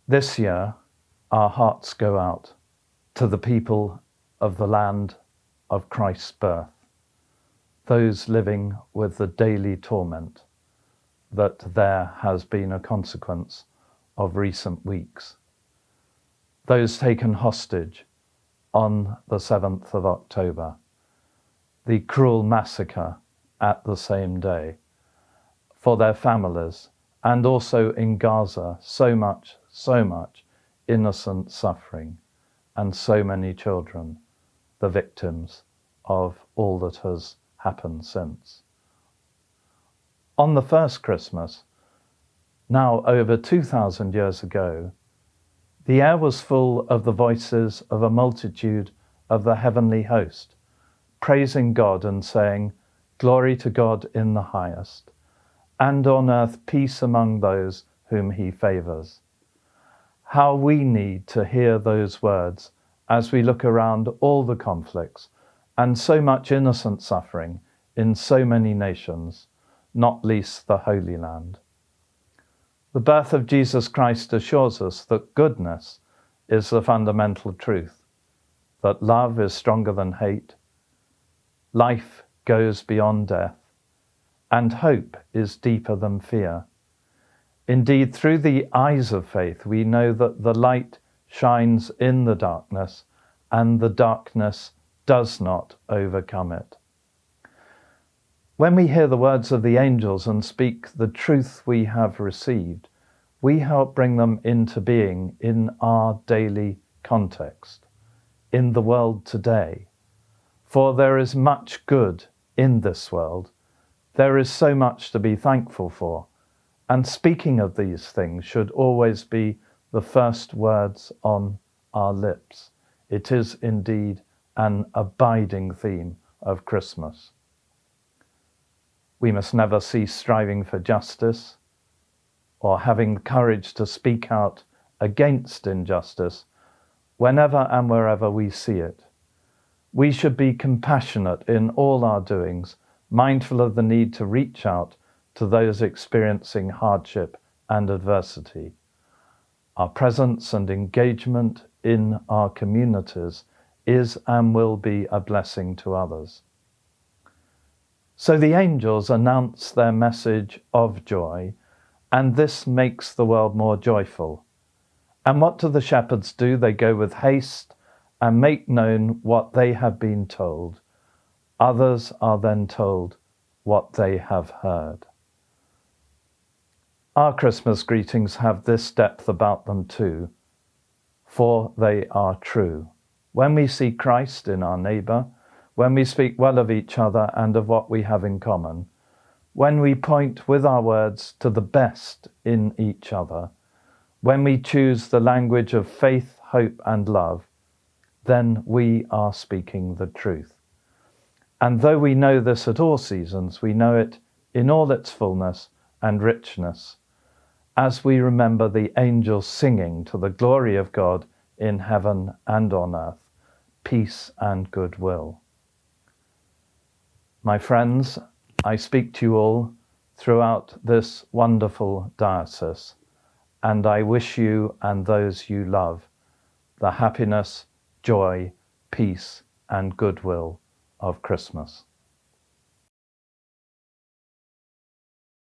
This year, our hearts go out to the people of the land of Christ's birth, those living with the daily torment that there has been a consequence of recent weeks, those taken hostage on the 7th of October, the cruel massacre at the same day, for their families, and also in Gaza, so much innocent suffering, and so many children, the victims of all that has happened since. On the first Christmas, now over 2,000 years ago, the air was full of the voices of a multitude of the heavenly host, praising God and saying, "Glory to God in the highest, and on earth peace among those whom he favours." How we need to hear those words as we look around all the conflicts and so much innocent suffering in so many nations, not least the Holy Land. The birth of Jesus Christ assures us that goodness is the fundamental truth, that love is stronger than hate, life goes beyond death, and hope is deeper than fear. Indeed, through the eyes of faith, we know that the light shines in the darkness, and the darkness does not overcome it. When we hear the words of the angels and speak the truth we have received, we help bring them into being in our daily context, in the world today. For there is much good in this world. There is so much to be thankful for. And speaking of these things should always be the first words on our lips. It is indeed an abiding theme of Christmas. We must never cease striving for justice or having courage to speak out against injustice whenever and wherever we see it. We should be compassionate in all our doings, mindful of the need to reach out to those experiencing hardship and adversity. Our presence and engagement in our communities is and will be a blessing to others. So the angels announce their message of joy, and this makes the world more joyful. And what do the shepherds do? They go with haste and make known what they have been told. Others are then told what they have heard. Our Christmas greetings have this depth about them too, for they are true. When we see Christ in our neighbour, when we speak well of each other and of what we have in common, when we point with our words to the best in each other, when we choose the language of faith, hope and love, then we are speaking the truth. And though we know this at all seasons, we know it in all its fullness and richness, as we remember the angels singing to the glory of God in heaven and on earth, peace and goodwill. My friends, I speak to you all throughout this wonderful diocese, and I wish you and those you love the happiness, joy, peace, and goodwill of Christmas.